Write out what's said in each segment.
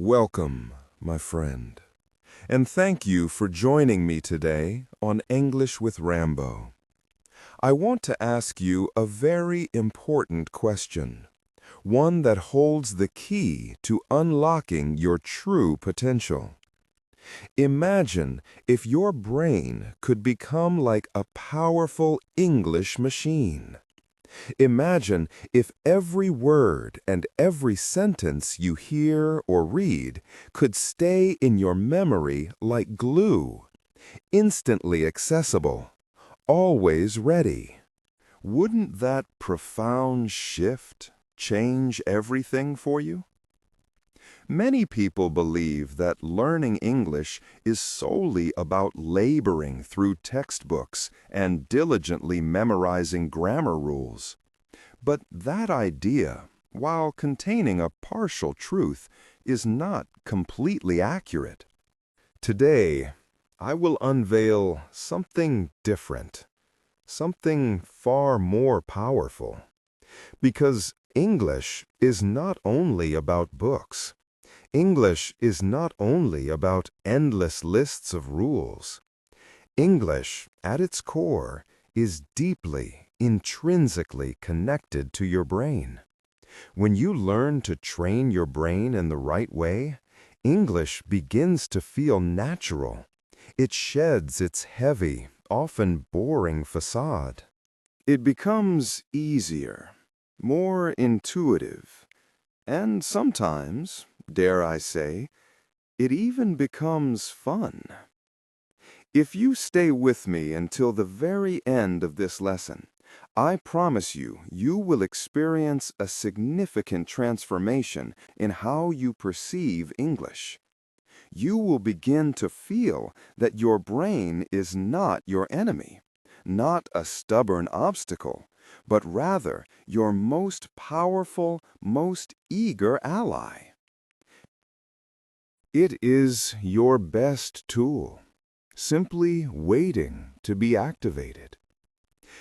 Welcome, my friend, and thank you for joining me today on English with Rambo. I want to ask you a very important question, one that holds the key to unlocking your true potential. Imagine if your brain could become like a powerful English machine. Imagine if every word and every sentence you hear or read could stay in your memory like glue, instantly accessible, always ready. Wouldn't that profound shift change everything for you? Many people believe that learning English is solely about laboring through textbooks and diligently memorizing grammar rules. But that idea, while containing a partial truth, is not completely accurate. Today, I will unveil something different, something far more powerful. Because English is not only about books. English is not only about endless lists of rules. English, at its core, is deeply, intrinsically connected to your brain. When you learn to train your brain in the right way, English begins to feel natural. It sheds its heavy, often boring facade. It becomes easier, more intuitive, and sometimes, dare I say, it even becomes fun. If you stay with me until the very end of this lesson, I promise you, you will experience a significant transformation in how you perceive English. You will begin to feel that your brain is not your enemy, not a stubborn obstacle, but rather your most powerful, most eager ally. It is your best tool, simply waiting to be activated.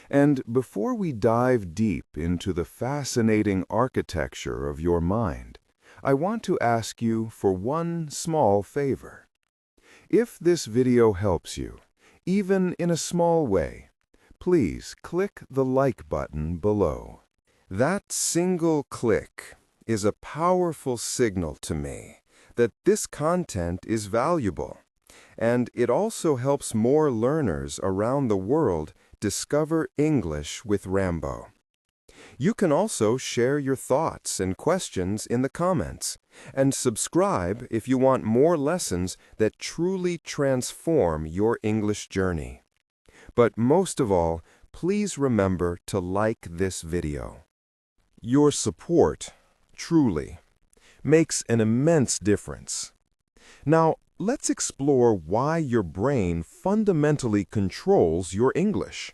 And before we dive deep into the fascinating architecture of your mind, I want to ask you for one small favor. If this video helps you, even in a small way, please click the like button below. That single click is a powerful signal to me that this content is valuable, and it also helps more learners around the world discover English with Rambo. You can also share your thoughts and questions in the comments, and subscribe if you want more lessons that truly transform your English journey. But most of all, please remember to like this video. Your support, truly, makes an immense difference. Now, let's explore why your brain fundamentally controls your English.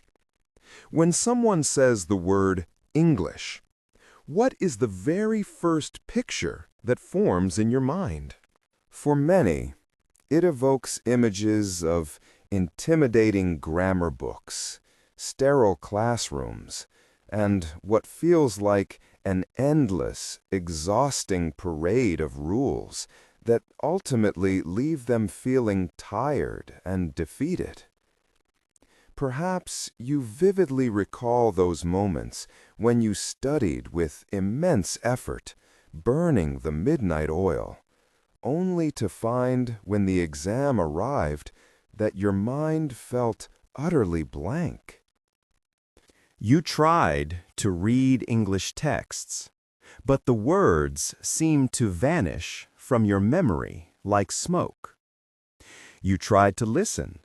When someone says the word English, what is the very first picture that forms in your mind? For many, it evokes images of intimidating grammar books, sterile classrooms, and what feels like an endless, exhausting parade of rules that ultimately leave them feeling tired and defeated. Perhaps you vividly recall those moments when you studied with immense effort, burning the midnight oil, only to find when the exam arrived that your mind felt utterly blank. You tried to read English texts, but the words seemed to vanish from your memory like smoke. You tried to listen,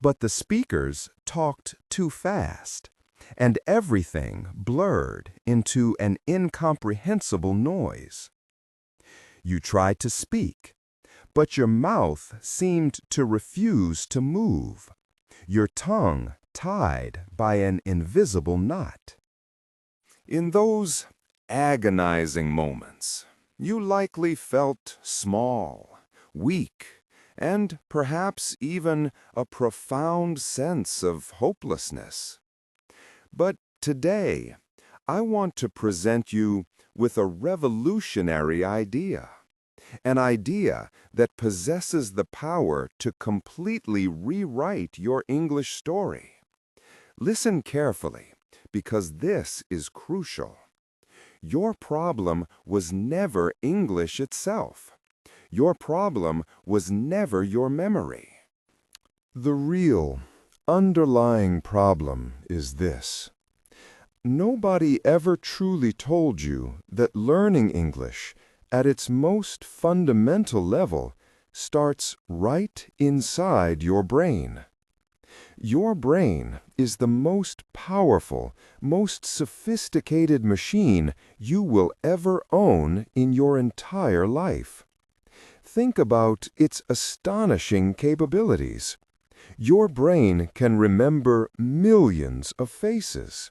but the speakers talked too fast, and everything blurred into an incomprehensible noise. You tried to speak, but your mouth seemed to refuse to move, your tongue tied by an invisible knot. In those agonizing moments, you likely felt small, weak, and perhaps even a profound sense of hopelessness. But today, I want to present you with a revolutionary idea, An idea that possesses the power to completely rewrite your English story. Listen carefully, because this is crucial. Your problem was never English itself. Your problem was never your memory. The real, underlying problem is this. Nobody ever truly told you that learning English, at its most fundamental level, starts right inside your brain. Your brain is the most powerful, most sophisticated machine you will ever own in your entire life. Think about its astonishing capabilities. Your brain can remember millions of faces.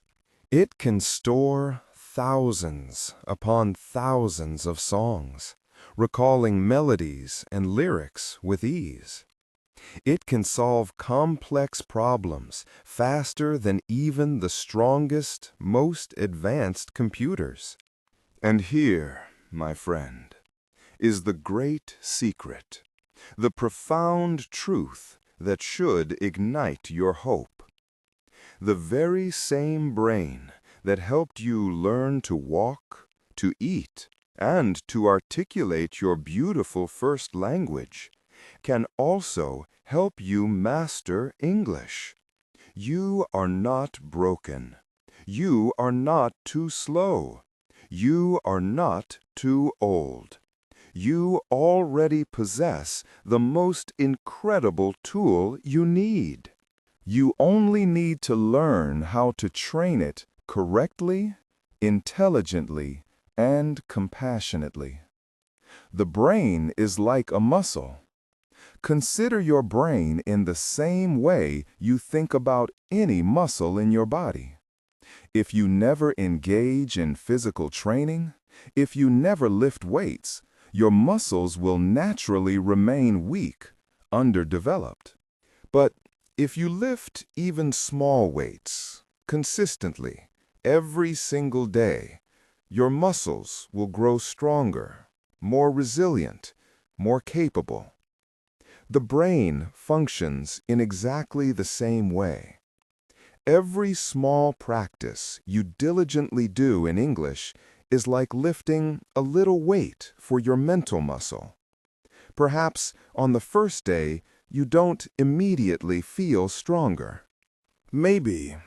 It can store thousands upon thousands of songs, recalling melodies and lyrics with ease. It can solve complex problems faster than even the strongest, most advanced computers. And here, my friend, is the great secret, the profound truth that should ignite your hope. The very same brain that helped you learn to walk, to eat, and to articulate your beautiful first language can also help you master English. You are not broken. You are not too slow. You are not too old. You already possess the most incredible tool you need. You only need to learn how to train it correctly, intelligently, and compassionately. The brain is like a muscle. Consider your brain in the same way you think about any muscle in your body. If you never engage in physical training, if you never lift weights, your muscles will naturally remain weak, underdeveloped. But if you lift even small weights, consistently, every single day, your muscles will grow stronger, more resilient, more capable. The brain functions in exactly the same way. Every small practice you diligently do in English is like lifting a little weight for your mental muscle. Perhaps on the first day, you don't immediately feel stronger. Maybe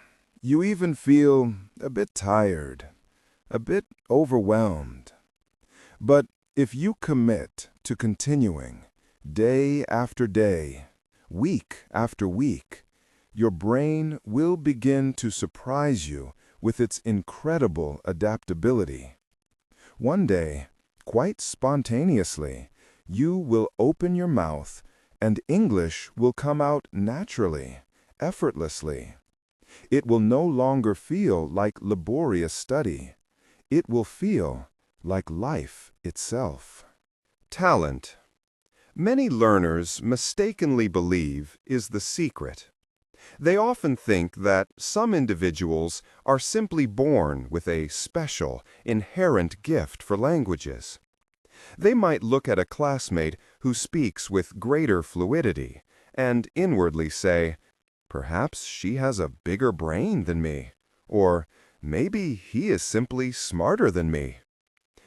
you even feel a bit tired, a bit overwhelmed. But if you commit to continuing, day after day, week after week, your brain will begin to surprise you with its incredible adaptability. One day, quite spontaneously, you will open your mouth and English will come out naturally, effortlessly. It will no longer feel like laborious study. It will feel like life itself. Talent. Many learners mistakenly believe is the secret. They often think that some individuals are simply born with a special, inherent gift for languages. They might look at a classmate who speaks with greater fluidity and inwardly say, "Perhaps she has a bigger brain than me," or "Maybe he is simply smarter than me."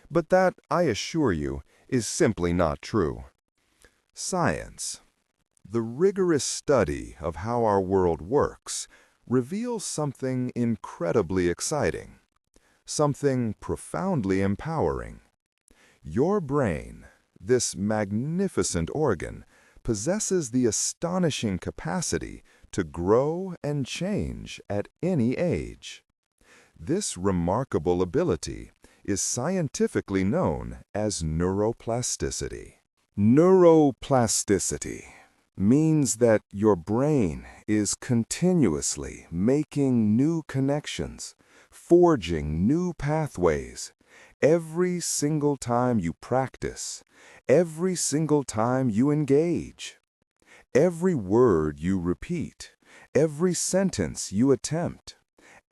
But that, I assure you, is simply not true. Science, the rigorous study of how our world works, reveals something incredibly exciting, something profoundly empowering. Your brain, this magnificent organ, possesses the astonishing capacity to grow and change at any age. This remarkable ability is scientifically known as neuroplasticity. Neuroplasticity means that your brain is continuously making new connections, forging new pathways, every single time you practice, every single time you engage. Every word you repeat, every sentence you attempt,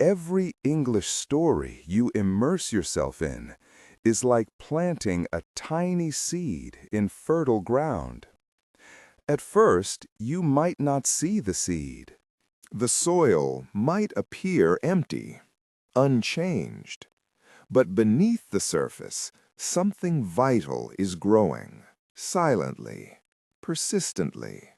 every English story you immerse yourself in is like planting a tiny seed in fertile ground. At first, you might not see the seed. The soil might appear empty, unchanged. But beneath the surface, something vital is growing, silently, persistently.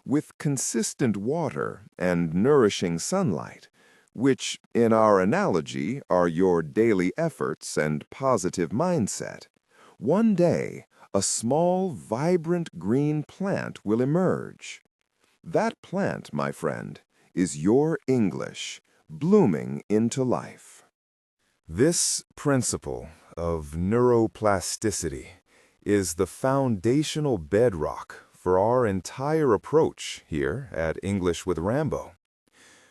With consistent water and nourishing sunlight, which, in our analogy, are your daily efforts and positive mindset, one day, a small, vibrant green plant will emerge. That plant, my friend, is your English, blooming into life. This principle of neuroplasticity is the foundational bedrock for our entire approach here at English with Rambo.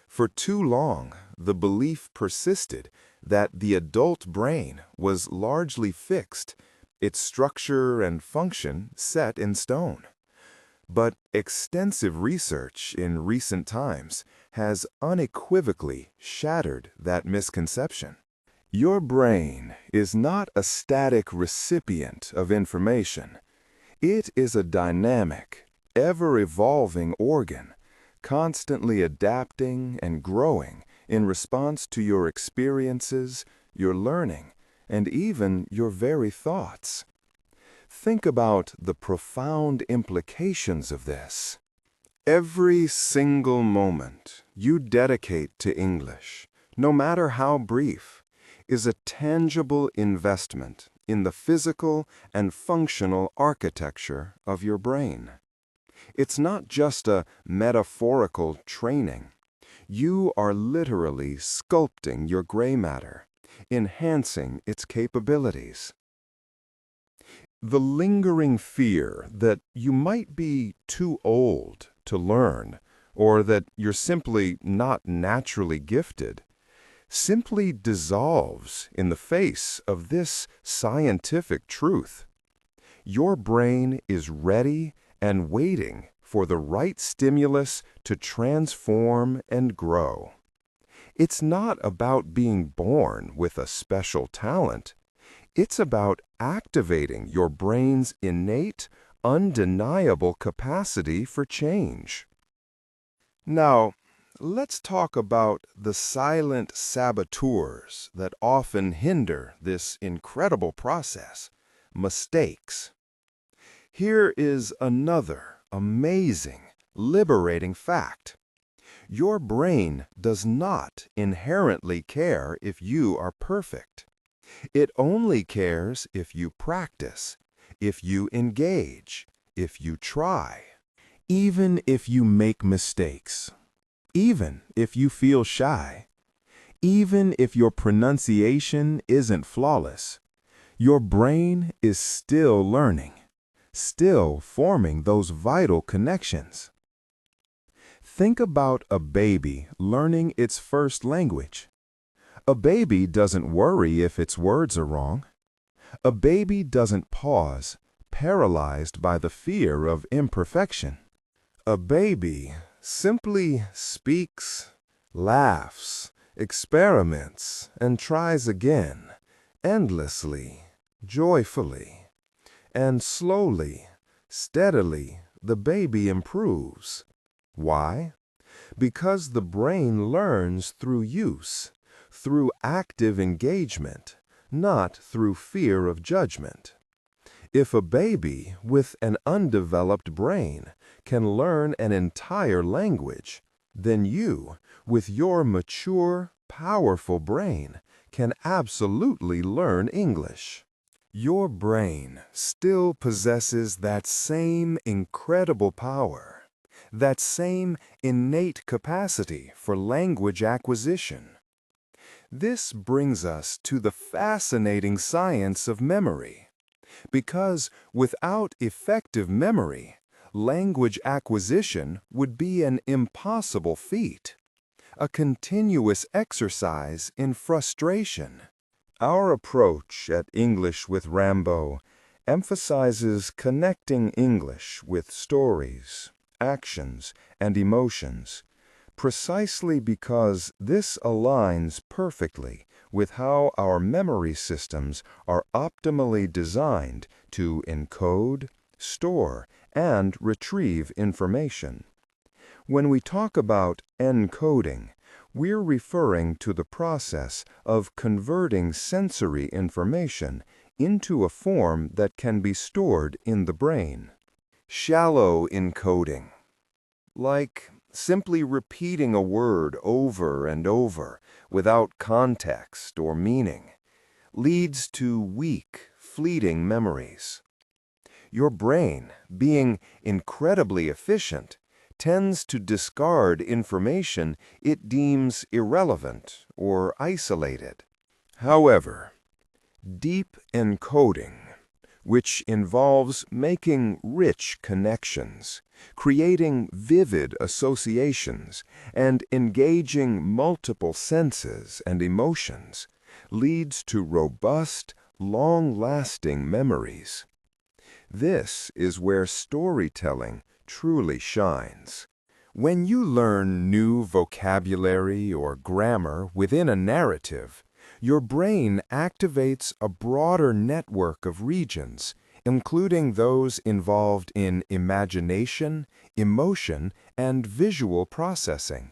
For too long, the belief persisted that the adult brain was largely fixed, its structure and function set in stone. But extensive research in recent times has unequivocally shattered that misconception. Your brain is not a static recipient of information. It is a dynamic, ever-evolving organ, constantly adapting and growing in response to your experiences, your learning, and even your very thoughts. Think about the profound implications of this. Every single moment you dedicate to English, no matter how brief, is a tangible investment in the physical and functional architecture of your brain. It's not just a metaphorical training. You are literally sculpting your gray matter, enhancing its capabilities. The lingering fear that you might be too old to learn, or that you're simply not naturally gifted, simply dissolves in the face of this scientific truth. Your brain is ready and waiting for the right stimulus to transform and grow. It's not about being born with a special talent. It's about activating your brain's innate, undeniable capacity for change. Now, let's talk about the silent saboteurs that often hinder this incredible process: mistakes. Here is another amazing, liberating fact. Your brain does not inherently care if you are perfect. It only cares if you practice, if you engage, if you try. Even if you make mistakes, even if you feel shy, even if your pronunciation isn't flawless, your brain is still learning, still forming those vital connections. Think about a baby learning its first language. A baby doesn't worry if its words are wrong. A baby doesn't pause, paralyzed by the fear of imperfection. A baby simply speaks, laughs, experiments, and tries again, endlessly, joyfully. And slowly, steadily, the baby improves. Why? Because the brain learns through use, through active engagement, not through fear of judgment. If a baby with an undeveloped brain can learn an entire language, then you, with your mature, powerful brain, can absolutely learn English. Your brain still possesses that same incredible power, that same innate capacity for language acquisition. This brings us to the fascinating science of memory. Because without effective memory, language acquisition would be an impossible feat, a continuous exercise in frustration. Our approach at English with Rambo emphasizes connecting English with stories, actions, and emotions, precisely because this aligns perfectly with how our memory systems are optimally designed to encode, store, and retrieve information. When we talk about encoding, we're referring to the process of converting sensory information into a form that can be stored in the brain. Shallow encoding, like simply repeating a word over and over without context or meaning, leads to weak, fleeting memories. Your brain, being incredibly efficient, tends to discard information it deems irrelevant or isolated. However, deep encoding, which involves making rich connections, creating vivid associations, and engaging multiple senses and emotions, leads to robust, long-lasting memories. This is where storytelling truly shines. When you learn new vocabulary or grammar within a narrative, your brain activates a broader network of regions, including those involved in imagination, emotion, and visual processing.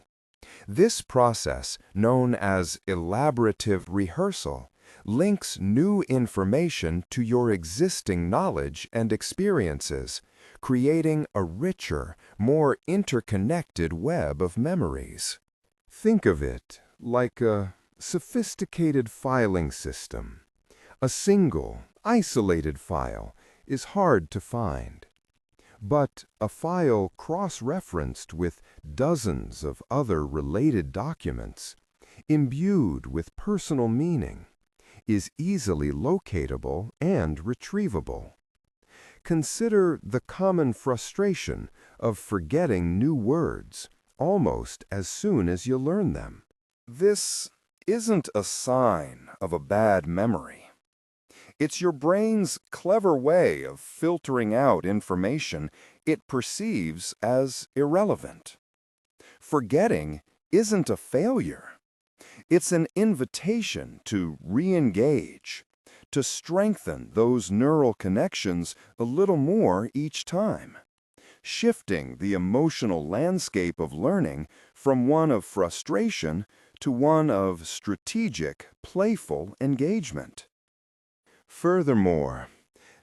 This process, known as elaborative rehearsal, links new information to your existing knowledge and experiences, creating a richer, more interconnected web of memories. Think of it like a sophisticated filing system. A single, isolated file is hard to find. But a file cross-referenced with dozens of other related documents, imbued with personal meaning, is easily locatable and retrievable. Consider the common frustration of forgetting new words almost as soon as you learn them. This isn't a sign of a bad memory. It's your brain's clever way of filtering out information it perceives as irrelevant. Forgetting isn't a failure. It's an invitation to re-engage, to strengthen those neural connections a little more each time, shifting the emotional landscape of learning from one of frustration to one of strategic, playful engagement. Furthermore,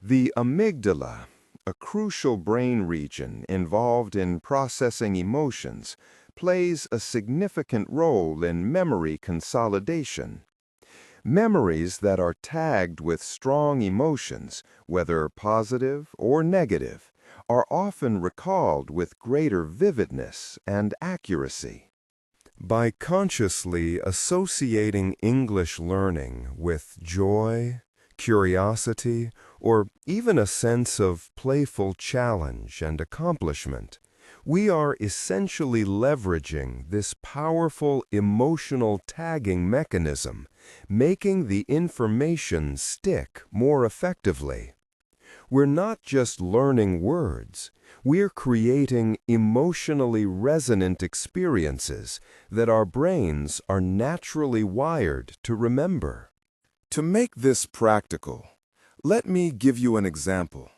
the amygdala, a crucial brain region involved in processing emotions, plays a significant role in memory consolidation. Memories that are tagged with strong emotions, whether positive or negative, are often recalled with greater vividness and accuracy. By consciously associating English learning with joy, curiosity, or even a sense of playful challenge and accomplishment, we are essentially leveraging this powerful emotional tagging mechanism, making the information stick more effectively. We're not just learning words, we're creating emotionally resonant experiences that our brains are naturally wired to remember. To make this practical, let me give you an example.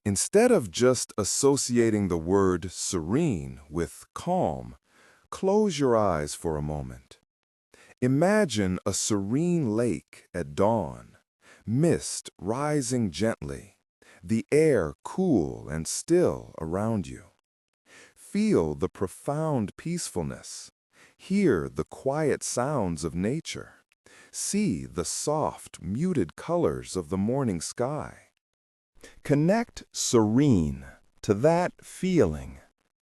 Instead of just associating the word serene with calm, close your eyes for a moment. Imagine a serene lake at dawn, mist rising gently, the air cool and still around you. Feel the profound peacefulness. Hear the quiet sounds of nature. See the soft, muted colors of the morning sky. Connect serene to that feeling,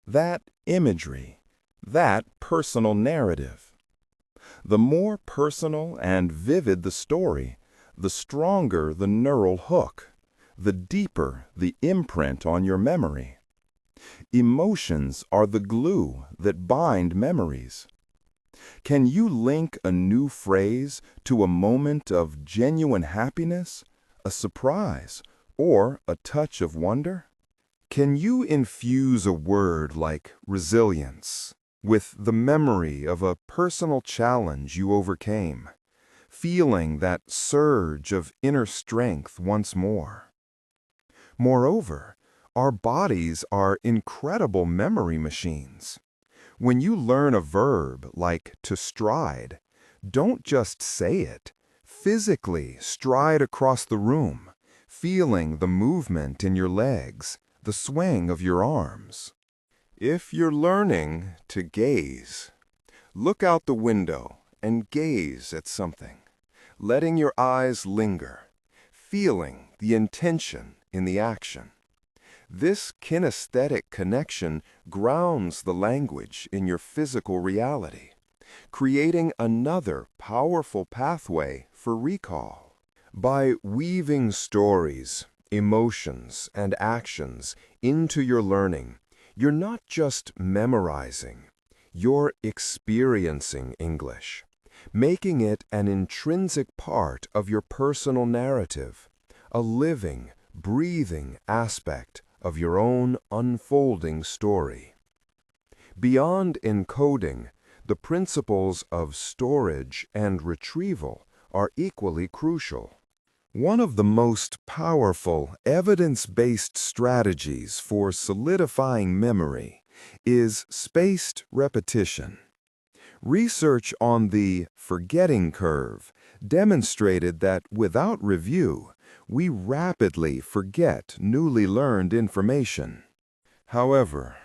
that imagery, that personal narrative. The more personal and vivid the story, the stronger the neural hook, the deeper the imprint on your memory. Emotions are the glue that bind memories. Can you link a new phrase to a moment of genuine happiness, a surprise, or a touch of wonder? Can you infuse a word like resilience with the memory of a personal challenge you overcame, feeling that surge of inner strength once more. Moreover, our bodies are incredible memory machines. When you learn a verb like to stride, don't just say it. Physically stride across the room, feeling the movement in your legs, the swing of your arms. If you're learning to gaze, look out the window and gaze at something, letting your eyes linger, feeling the intention in the action. This kinesthetic connection grounds the language in your physical reality, creating another powerful pathway for recall. By weaving stories, emotions, and actions into your learning, you're not just memorizing, you're experiencing English, making it an intrinsic part of your personal narrative, a living, breathing aspect of your own unfolding story. Beyond encoding, the principles of storage and retrieval are equally crucial. One of the most powerful evidence-based strategies for solidifying memory is spaced repetition. Research on the forgetting curve demonstrated that without review, we rapidly forget newly learned information. However,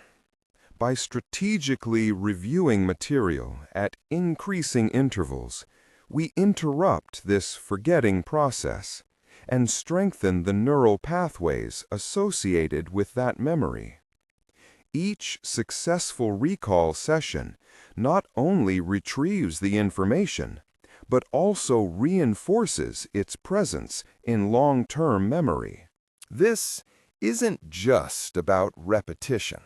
by strategically reviewing material at increasing intervals, we interrupt this forgetting process and strengthen the neural pathways associated with that memory. Each successful recall session not only retrieves the information, but also reinforces its presence in long-term memory. This isn't just about repetition.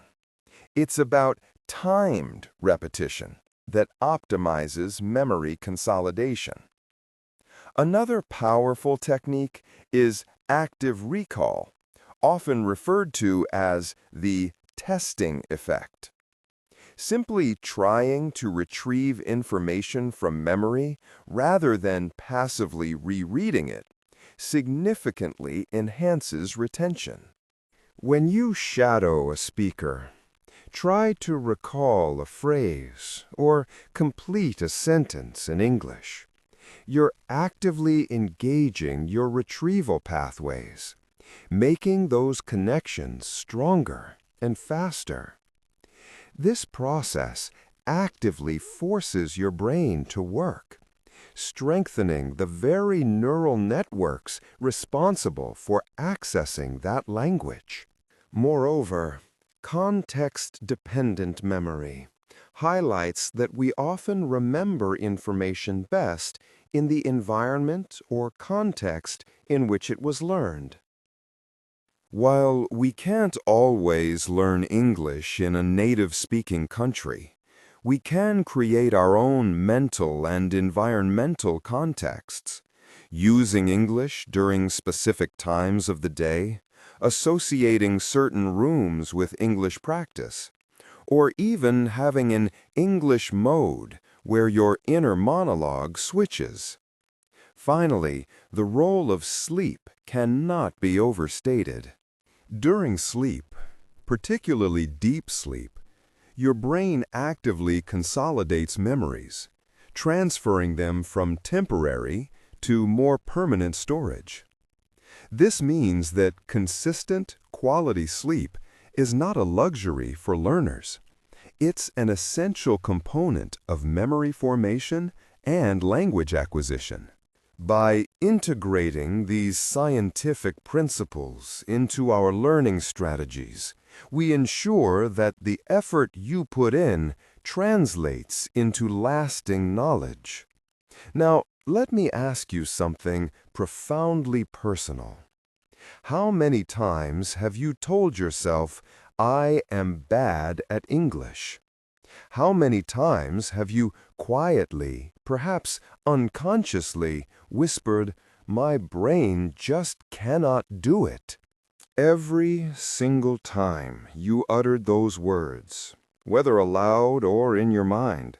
It's about timed repetition that optimizes memory consolidation. Another powerful technique is active recall, often referred to as the testing effect. Simply trying to retrieve information from memory rather than passively rereading it significantly enhances retention. When you shadow a speaker, try to recall a phrase or complete a sentence in English. You're actively engaging your retrieval pathways, making those connections stronger and faster. This process actively forces your brain to work, strengthening the very neural networks responsible for accessing that language. Moreover, context-dependent memory highlights that we often remember information best in the environment or context in which it was learned. While we can't always learn English in a native-speaking country, we can create our own mental and environmental contexts, using English during specific times of the day, associating certain rooms with English practice, or even having an English mode where your inner monologue switches. Finally, the role of sleep cannot be overstated. During sleep, particularly deep sleep, your brain actively consolidates memories, transferring them from temporary to more permanent storage. This means that consistent, quality sleep is not a luxury for learners. It's an essential component of memory formation and language acquisition. By integrating these scientific principles into our learning strategies, we ensure that the effort you put in translates into lasting knowledge. Now, let me ask you something profoundly personal. How many times have you told yourself, "I am bad at English"? How many times have you quietly, perhaps unconsciously, whispered, "My brain just cannot do it"? Every single time you uttered those words, whether aloud or in your mind,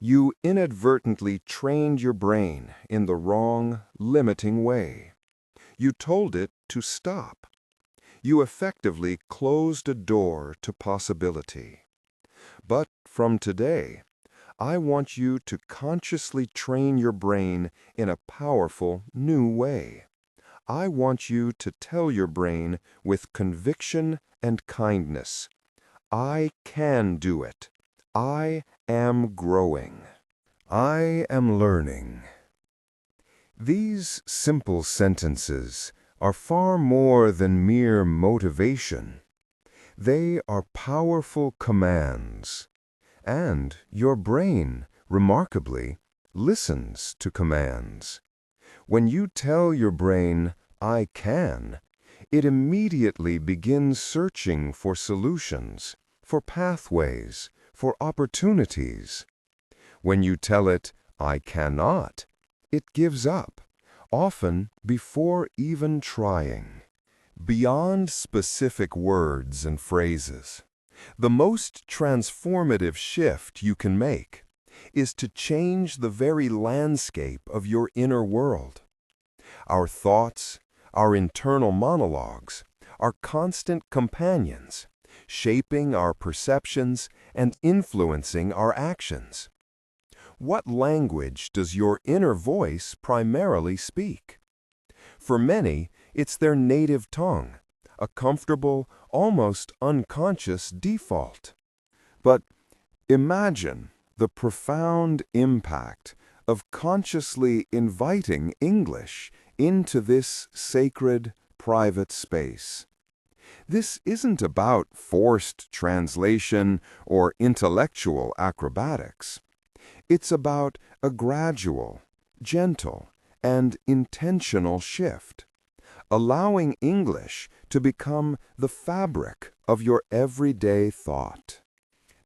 You inadvertently trained your brain in the wrong, limiting way. You told it to stop. You effectively closed a door to possibility. But from today, I want you to consciously train your brain in a powerful, new way. I want you to tell your brain with conviction and kindness, I can do it. I am growing. I am learning. These simple sentences are far more than mere motivation. They are powerful commands. And your brain, remarkably, listens to commands. When you tell your brain, I can, it immediately begins searching for solutions, for pathways, for opportunities. When you tell it, I cannot, it gives up, often before even trying. Beyond specific words and phrases, the most transformative shift you can make is to change the very landscape of your inner world. Our thoughts, our internal monologues, are constant companions, shaping our perceptions and influencing our actions. What language does your inner voice primarily speak? For many, it's their native tongue, a comfortable, almost unconscious default. But imagine the profound impact of consciously inviting English into this sacred, private space. This isn't about forced translation or intellectual acrobatics. It's about a gradual, gentle, and intentional shift, allowing English to become the fabric of your everyday thought.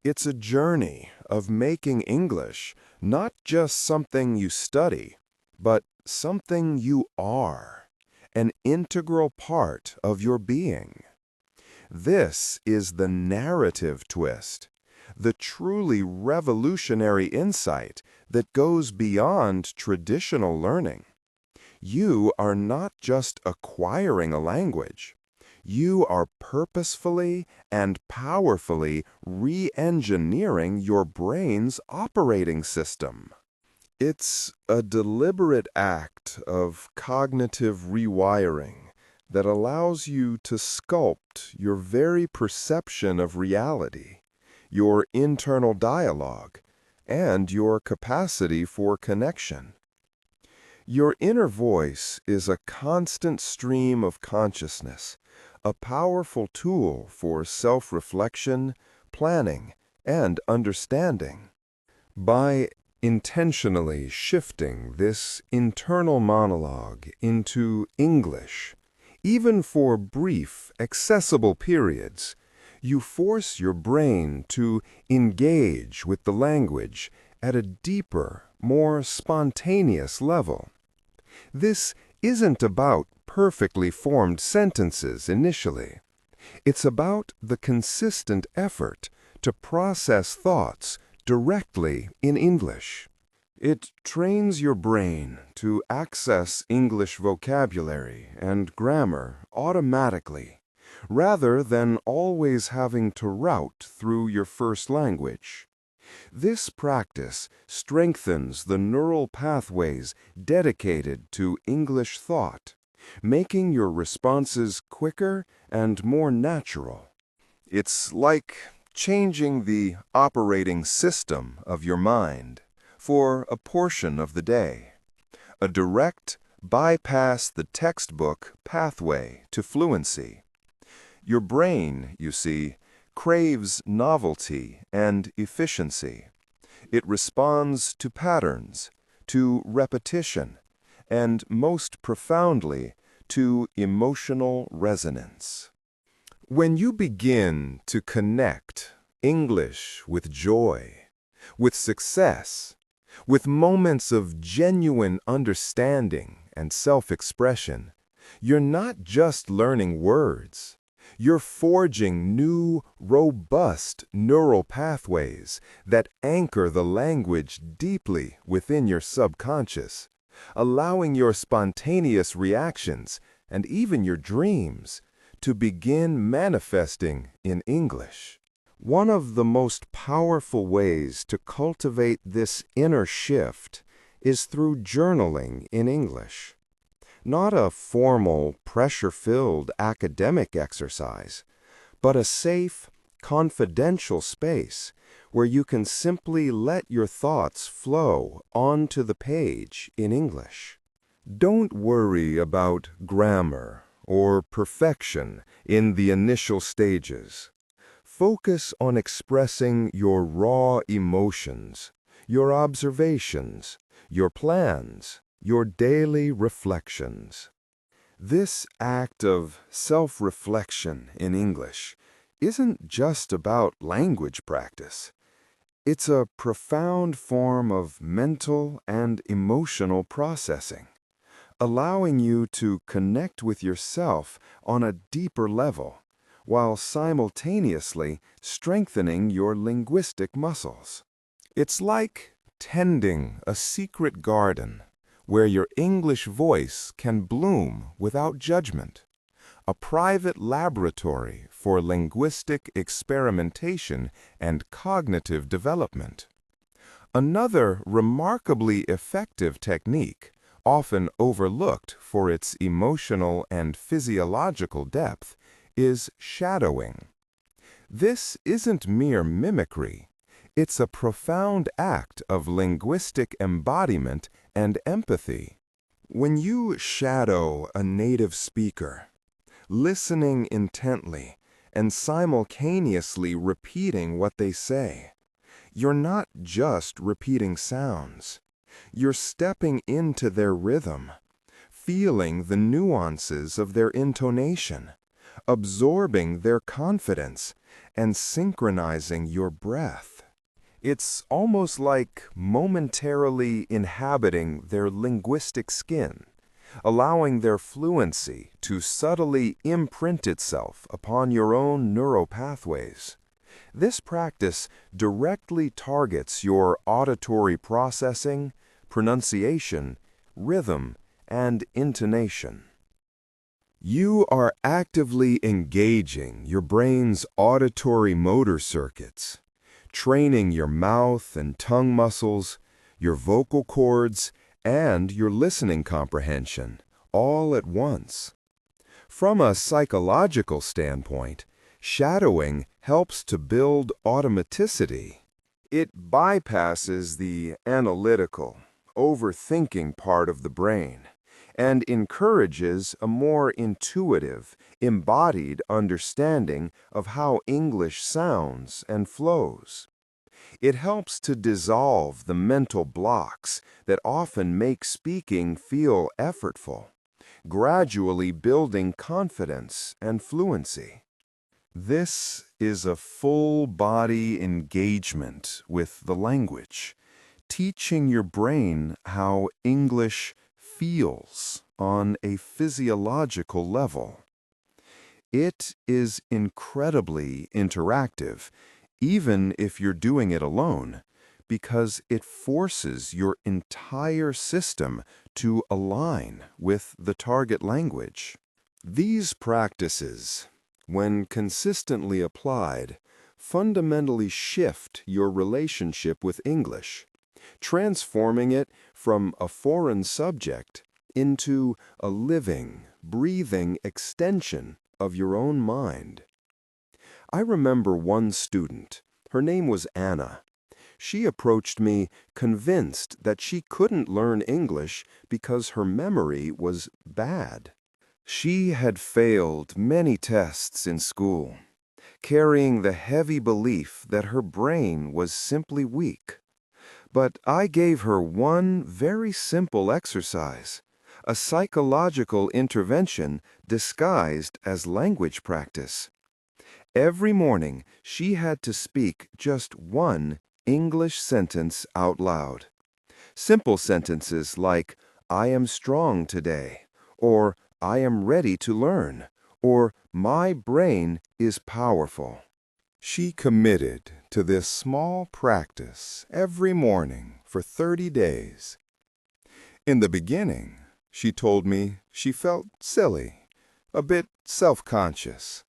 It's a journey of making English not just something you study, but something you are, an integral part of your being. This is the narrative twist, the truly revolutionary insight that goes beyond traditional learning. You are not just acquiring a language. You are purposefully and powerfully re-engineering your brain's operating system. It's a deliberate act of cognitive rewiring that allows you to sculpt your very perception of reality, your internal dialogue, and your capacity for connection. Your inner voice is a constant stream of consciousness, a powerful tool for self-reflection, planning, and understanding. By intentionally shifting this internal monologue into English, even for brief, accessible periods, you force your brain to engage with the language at a deeper, more spontaneous level. This isn't about perfectly formed sentences initially. It's about the consistent effort to process thoughts directly in English. It trains your brain to access English vocabulary and grammar automatically, rather than always having to route through your first language. This practice strengthens the neural pathways dedicated to English thought, making your responses quicker and more natural. It's like changing the operating system of your mind for a portion of the day. A direct, bypass the textbook pathway to fluency. Your brain, you see, craves novelty and efficiency. It responds to patterns, to repetition, and most profoundly, to emotional resonance. When you begin to connect English with joy, with success, with moments of genuine understanding and self-expression, you're not just learning words. You're forging new, robust neural pathways that anchor the language deeply within your subconscious, allowing your spontaneous reactions and even your dreams to begin manifesting in English. One of the most powerful ways to cultivate this inner shift is through journaling in English. Not a formal, pressure-filled academic exercise, but a safe, confidential space where you can simply let your thoughts flow onto the page in English. Don't worry about grammar or perfection in the initial stages. Focus on expressing your raw emotions, your observations, your plans, your daily reflections. This act of self-reflection in English isn't just about language practice. It's a profound form of mental and emotional processing, allowing you to connect with yourself on a deeper level, while simultaneously strengthening your linguistic muscles. It's like tending a secret garden where your English voice can bloom without judgment, a private laboratory for linguistic experimentation and cognitive development. Another remarkably effective technique, often overlooked for its emotional and physiological depth, is shadowing. This isn't mere mimicry. It's a profound act of linguistic embodiment and empathy. When you shadow a native speaker, listening intently and simultaneously repeating what they say, you're not just repeating sounds. You're stepping into their rhythm, feeling the nuances of their intonation, absorbing their confidence, and synchronizing your breath. It's almost like momentarily inhabiting their linguistic skin, allowing their fluency to subtly imprint itself upon your own neural pathways. This practice directly targets your auditory processing, pronunciation, rhythm, and intonation. You are actively engaging your brain's auditory motor circuits, training your mouth and tongue muscles, your vocal cords, and your listening comprehension, all at once. From a psychological standpoint, shadowing helps to build automaticity. It bypasses the analytical, overthinking part of the brain and encourages a more intuitive, embodied understanding of how English sounds and flows. It helps to dissolve the mental blocks that often make speaking feel effortful, gradually building confidence and fluency. This is a full-body engagement with the language, teaching your brain how English feels on a physiological level. It is incredibly interactive, even if you're doing it alone, because it forces your entire system to align with the target language. These practices, when consistently applied, fundamentally shift your relationship with English, transforming it from a foreign subject into a living, breathing extension of your own mind. I remember one student. Her name was Anna. She approached me convinced that she couldn't learn English because her memory was bad. She had failed many tests in school, carrying the heavy belief that her brain was simply weak. But I gave her one very simple exercise, a psychological intervention disguised as language practice. Every morning, she had to speak just one English sentence out loud. Simple sentences like, "I am strong today," or "I am ready to learn," or My brain is powerful. She committed to this small practice every morning for 30 days. In the beginning, she told me she felt silly, a bit self-conscious.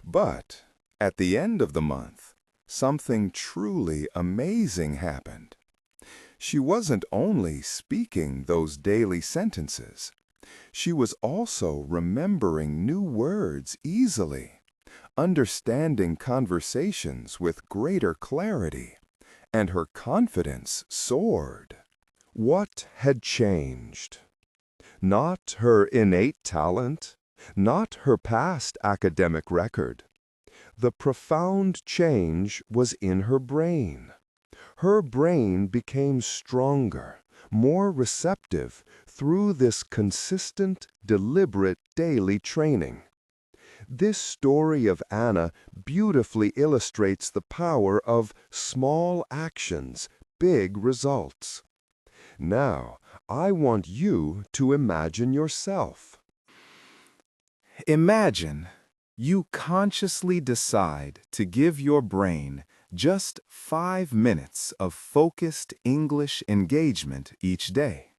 But at the end of the month, something truly amazing happened. She wasn't only speaking those daily sentences, she was also remembering new words easily, understanding conversations with greater clarity, and her confidence soared. What had changed? Not her innate talent, not her past academic record. The profound change was in her brain. Her brain became stronger, more receptive through this consistent, deliberate daily training. This story of Anna beautifully illustrates the power of small actions, big results. Now, I want you to imagine yourself. Imagine you consciously decide to give your brain just 5 minutes of focused English engagement each day.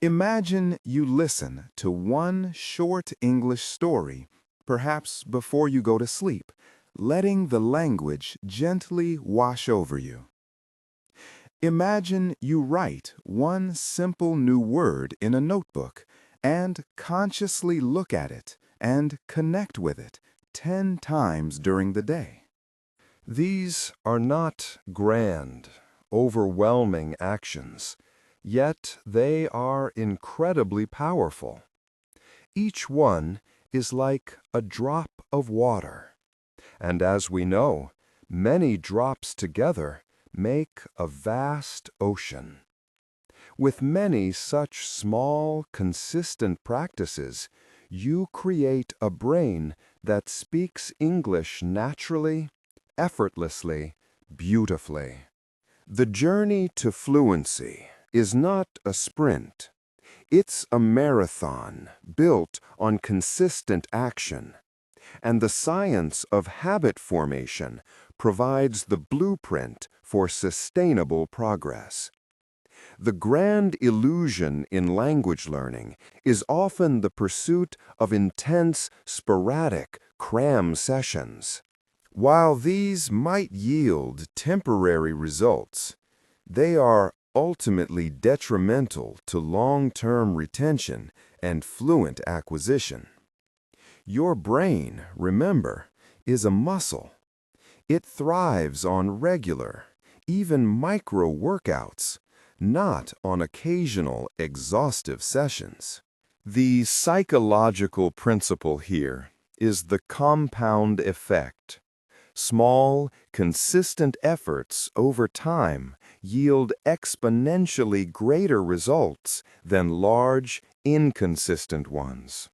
Imagine you listen to one short English story, perhaps before you go to sleep, letting the language gently wash over you. Imagine you write one simple new word in a notebook and consciously look at it and connect with it 10 times during the day. These are not grand, overwhelming actions, yet they are incredibly powerful. Each one is like a drop of water, and as we know, many drops together make a vast ocean. With many such small, consistent practices, you create a brain that speaks English naturally, effortlessly, beautifully. The journey to fluency is not a sprint. It's a marathon built on consistent action. And the science of habit formation provides the blueprint for sustainable progress. The grand illusion in language learning is often the pursuit of intense, sporadic cram sessions. While these might yield temporary results, they are ultimately detrimental to long-term retention and fluent acquisition. Your brain, remember, is a muscle. It thrives on regular, even micro workouts, not on occasional exhaustive sessions. The psychological principle here is the compound effect. Small, consistent efforts over time yield exponentially greater results than large, inconsistent ones.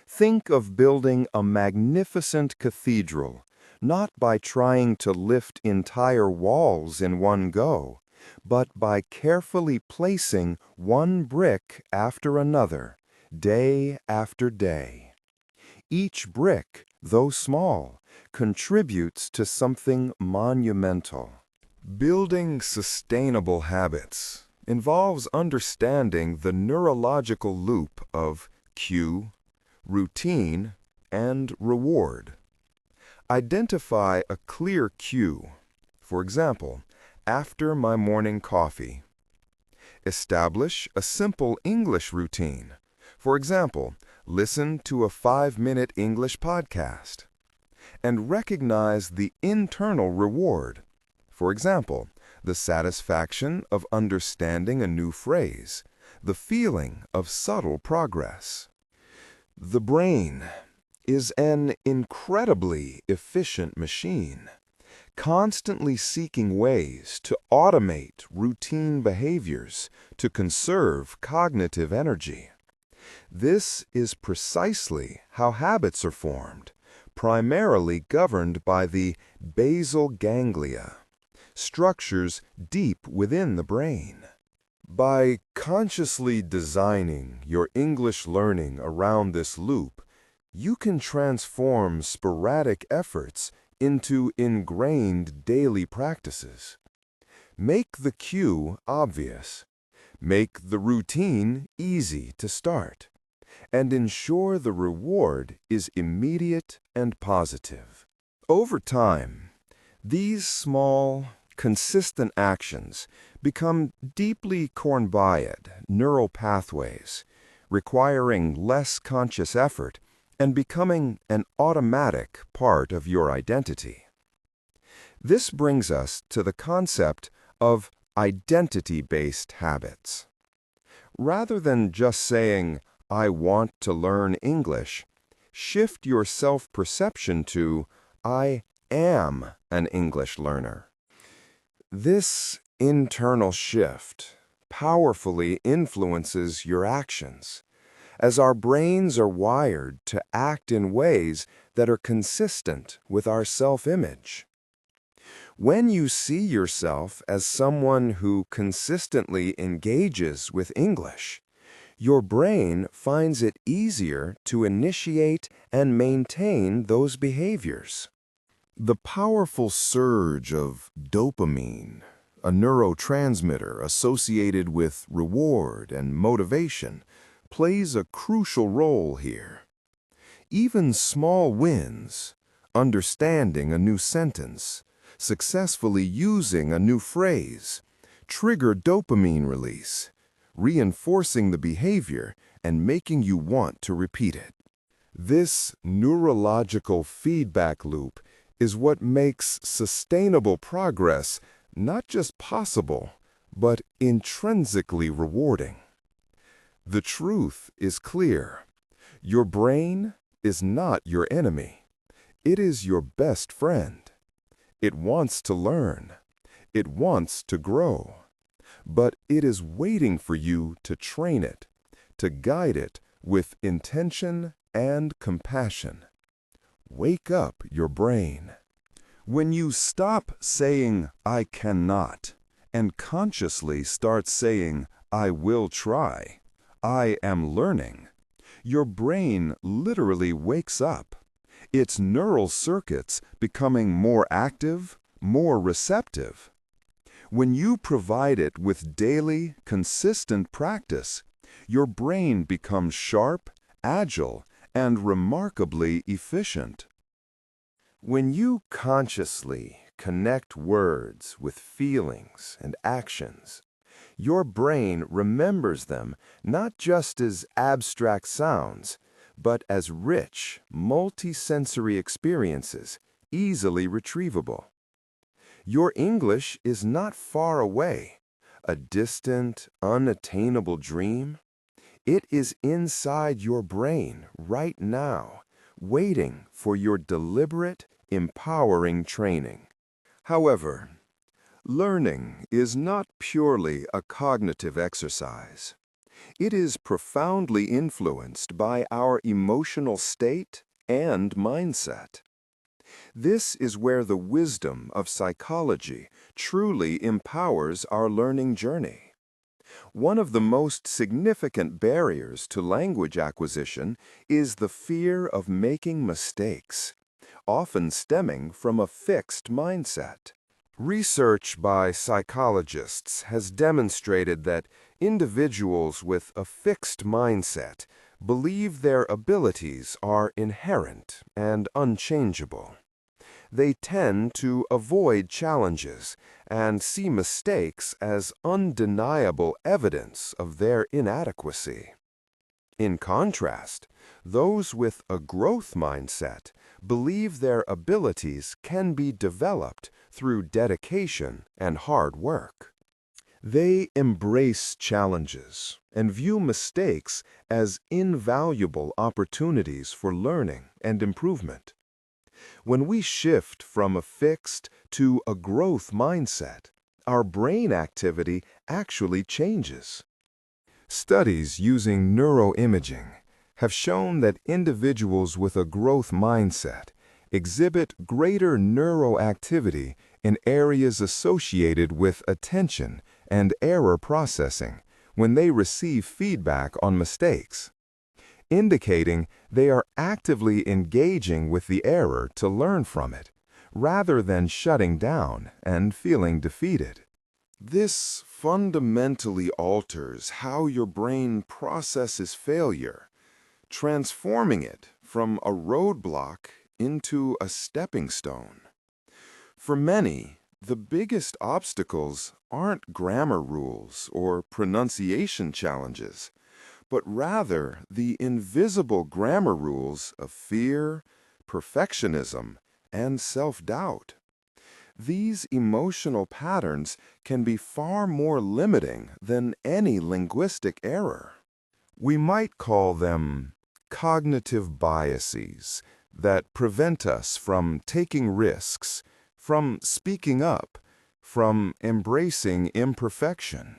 Think of building a magnificent cathedral, not by trying to lift entire walls in one go, but by carefully placing one brick after another, day after day. Each brick, though small, contributes to something monumental. Building sustainable habits involves understanding the neurological loop of cue, routine, and reward. Identify a clear cue, for example, after my morning coffee. Establish a simple English routine, for example, listen to a 5-minute English podcast. And recognize the internal reward, for example, the satisfaction of understanding a new phrase, the feeling of subtle progress. The brain is an incredibly efficient machine, constantly seeking ways to automate routine behaviors to conserve cognitive energy. This is precisely how habits are formed, primarily governed by the basal ganglia, structures deep within the brain. By consciously designing your English learning around this loop, you can transform sporadic efforts into ingrained daily practices. Make the cue obvious. Make the routine easy to start. And ensure the reward is immediate and positive. Over time, these small, consistent actions become deeply cornbiad neural pathways, requiring less conscious effort and becoming an automatic part of your identity. This brings us to the concept of identity-based habits. Rather than just saying, "I want to learn English," shift your self-perception to, "I am an English learner." This internal shift powerfully influences your actions, as our brains are wired to act in ways that are consistent with our self-image. When you see yourself as someone who consistently engages with English, your brain finds it easier to initiate and maintain those behaviors. The powerful surge of dopamine, a neurotransmitter associated with reward and motivation, plays a crucial role here. Even small wins, understanding a new sentence, successfully using a new phrase, trigger dopamine release, reinforcing the behavior and making you want to repeat it. This neurological feedback loop is what makes sustainable progress not just possible, but intrinsically rewarding. The truth is clear. Your brain is not your enemy. It is your best friend. It wants to learn. It wants to grow. But it is waiting for you to train it, to guide it with intention and compassion. Wake up your brain. When you stop saying, "I cannot," and consciously start saying, "I will try," "I am learning," your brain literally wakes up, its neural circuits becoming more active, more receptive. When you provide it with daily, consistent practice, your brain becomes sharp, agile, and remarkably efficient. When you consciously connect words with feelings and actions, your brain remembers them not just as abstract sounds, but as rich, multisensory experiences, easily retrievable. Your English is not far away, a distant, unattainable dream. It is inside your brain right now, waiting for your deliberate, empowering training. However, learning is not purely a cognitive exercise. It is profoundly influenced by our emotional state and mindset. This is where the wisdom of psychology truly empowers our learning journey. One of the most significant barriers to language acquisition is the fear of making mistakes, often stemming from a fixed mindset. Research by psychologists has demonstrated that individuals with a fixed mindset believe their abilities are inherent and unchangeable. They tend to avoid challenges and see mistakes as undeniable evidence of their inadequacy. In contrast, those with a growth mindset believe their abilities can be developed through dedication and hard work. They embrace challenges and view mistakes as invaluable opportunities for learning and improvement. When we shift from a fixed to a growth mindset, our brain activity actually changes. Studies using neuroimaging have shown that individuals with a growth mindset exhibit greater neuroactivity in areas associated with attention and error processing when they receive feedback on mistakes. indicating they are actively engaging with the error to learn from it, rather than shutting down and feeling defeated. This fundamentally alters how your brain processes failure, transforming it from a roadblock into a stepping stone. For many, the biggest obstacles aren't grammar rules or pronunciation challenges, but rather the invisible grammar rules of fear, perfectionism, and self-doubt. These emotional patterns can be far more limiting than any linguistic error. We might call them cognitive biases that prevent us from taking risks, from speaking up, from embracing imperfection.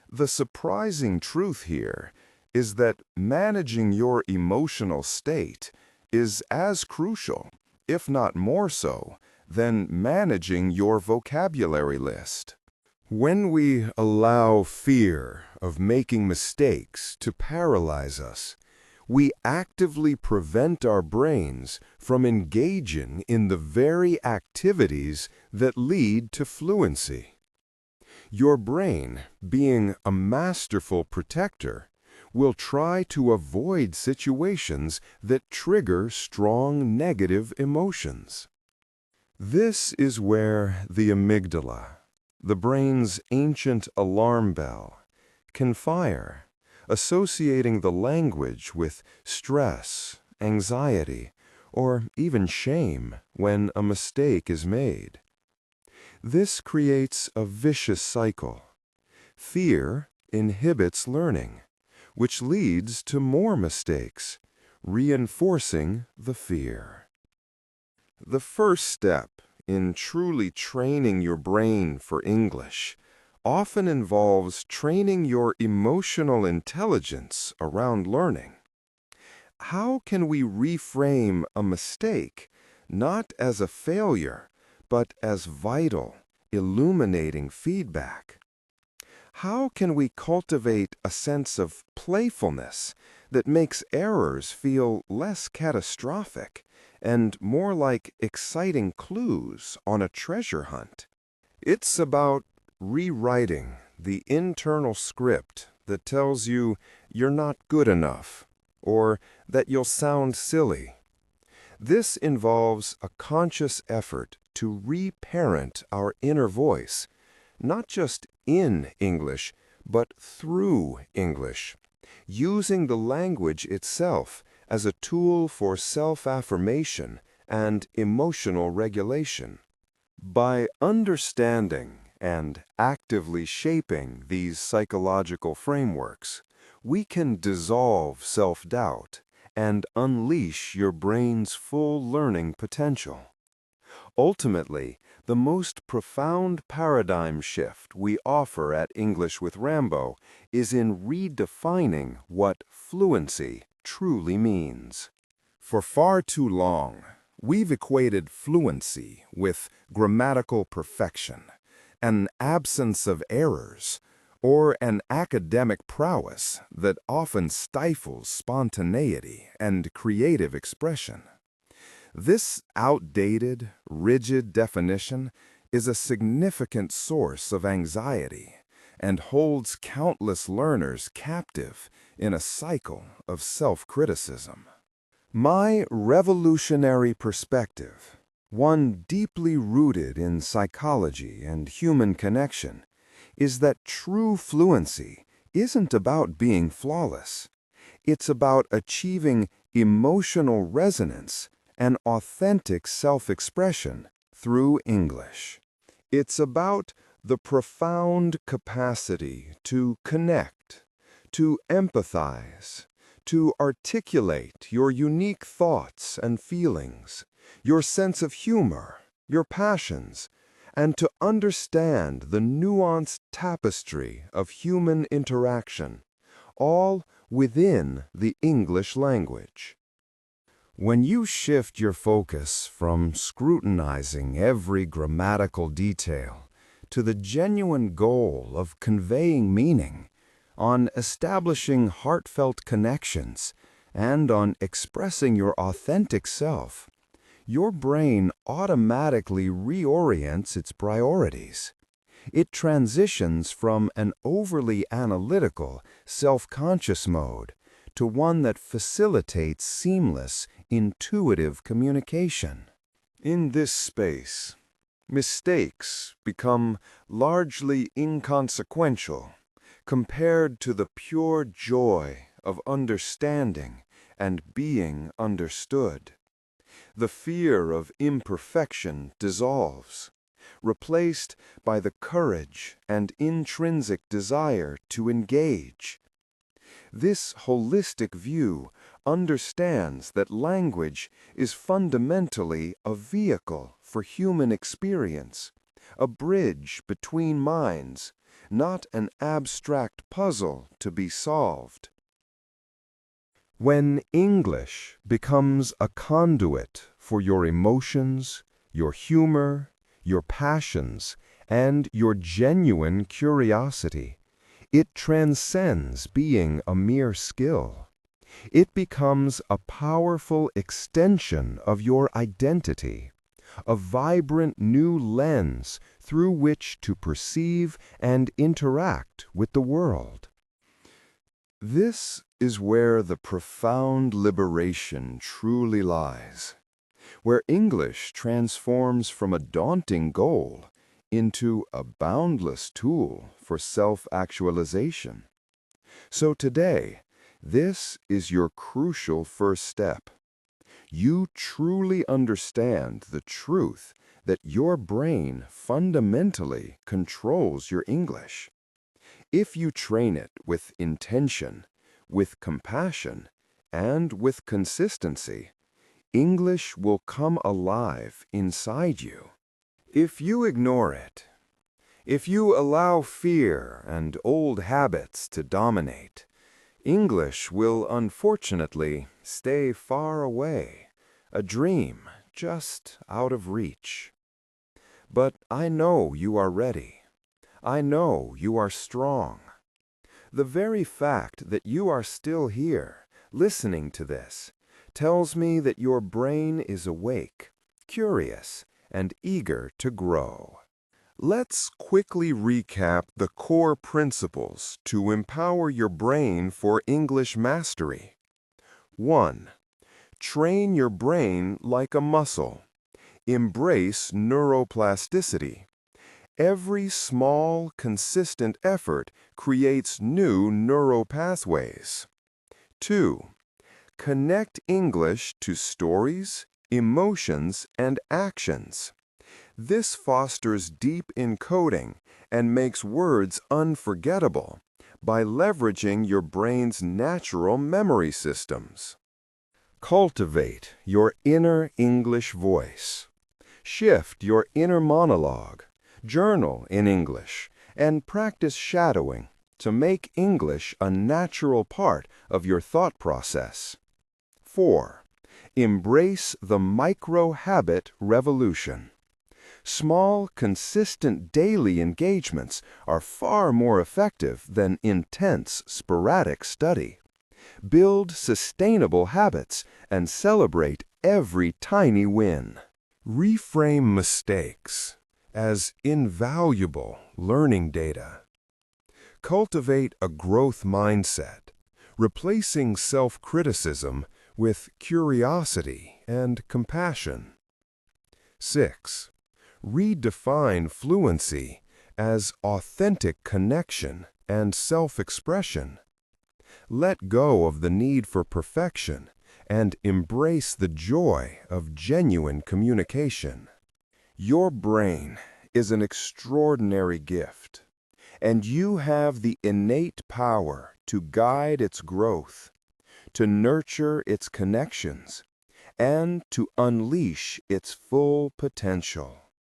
The surprising truth here is that managing your emotional state is as crucial, if not more so, than managing your vocabulary list. When we allow fear of making mistakes to paralyze us, we actively prevent our brains from engaging in the very activities that lead to fluency. Your brain, being a masterful protector, will try to avoid situations that trigger strong negative emotions. This is where the amygdala, the brain's ancient alarm bell, can fire, associating the language with stress, anxiety, or even shame when a mistake is made. This creates a vicious cycle. Fear inhibits learning, which leads to more mistakes, reinforcing the fear. The first step in truly training your brain for English often involves training your emotional intelligence around learning. How can we reframe a mistake not as a failure, but as vital, illuminating feedback? How can we cultivate a sense of playfulness that makes errors feel less catastrophic and more like exciting clues on a treasure hunt? It's about rewriting the internal script that tells you you're not good enough or that you'll sound silly. This involves a conscious effort to reparent our inner voice, not just in English, but through English, using the language itself as a tool for self-affirmation and emotional regulation. By understanding and actively shaping these psychological frameworks, we can dissolve self-doubt and unleash your brain's full learning potential. Ultimately, the most profound paradigm shift we offer at English with Rambo is in redefining what fluency truly means. For far too long, we've equated fluency with grammatical perfection, an absence of errors, or an academic prowess that often stifles spontaneity and creative expression. This outdated, rigid definition is a significant source of anxiety and holds countless learners captive in a cycle of self-criticism. My revolutionary perspective, one deeply rooted in psychology and human connection, is that true fluency isn't about being flawless. It's about achieving emotional resonance and authentic self-expression through English. It's about the profound capacity to connect, to empathize, to articulate your unique thoughts and feelings, your sense of humor, your passions, and to understand the nuanced tapestry of human interaction, all within the English language. When you shift your focus from scrutinizing every grammatical detail to the genuine goal of conveying meaning, on establishing heartfelt connections and on expressing your authentic self, your brain automatically reorients its priorities. It transitions from an overly analytical, self-conscious mode to one that facilitates seamless, intuitive communication. In this space, mistakes become largely inconsequential compared to the pure joy of understanding and being understood. The fear of imperfection dissolves, replaced by the courage and intrinsic desire to engage. This holistic view understands that language is fundamentally a vehicle for human experience, a bridge between minds, not an abstract puzzle to be solved. When English becomes a conduit for your emotions, your humor, your passions, and your genuine curiosity, it transcends being a mere skill. It becomes a powerful extension of your identity, a vibrant new lens through which to perceive and interact with the world. This is where the profound liberation truly lies, where English transforms from a daunting goal into a boundless tool for self-actualization. So today, this is your crucial first step. You truly understand the truth that your brain fundamentally controls your English. If you train it with intention, with compassion, and with consistency, English will come alive inside you. If you ignore it, if you allow fear and old habits to dominate, English will unfortunately stay far away, a dream just out of reach. But I know you are ready. I know you are strong. The very fact that you are still here, listening to this, tells me that your brain is awake, curious, and eager to grow. Let's quickly recap the core principles to empower your brain for English mastery. 1. Train your brain like a muscle. Embrace neuroplasticity. Every small, consistent effort creates new neural pathways. 2. Connect English to stories, emotions, and actions. This fosters deep encoding and makes words unforgettable by leveraging your brain's natural memory systems. Cultivate your inner English voice. Shift your inner monologue. Journal in English, and practice shadowing to make English a natural part of your thought process. 4. Embrace the micro-habit revolution. Small, consistent daily engagements are far more effective than intense, sporadic study. Build sustainable habits and celebrate every tiny win. Reframe mistakes as invaluable learning data. Cultivate a growth mindset, replacing self-criticism with curiosity and compassion. 6. Redefine fluency as authentic connection and self-expression. Let go of the need for perfection and embrace the joy of genuine communication. Your brain is an extraordinary gift, and you have the innate power to guide its growth, to nurture its connections, and to unleash its full potential.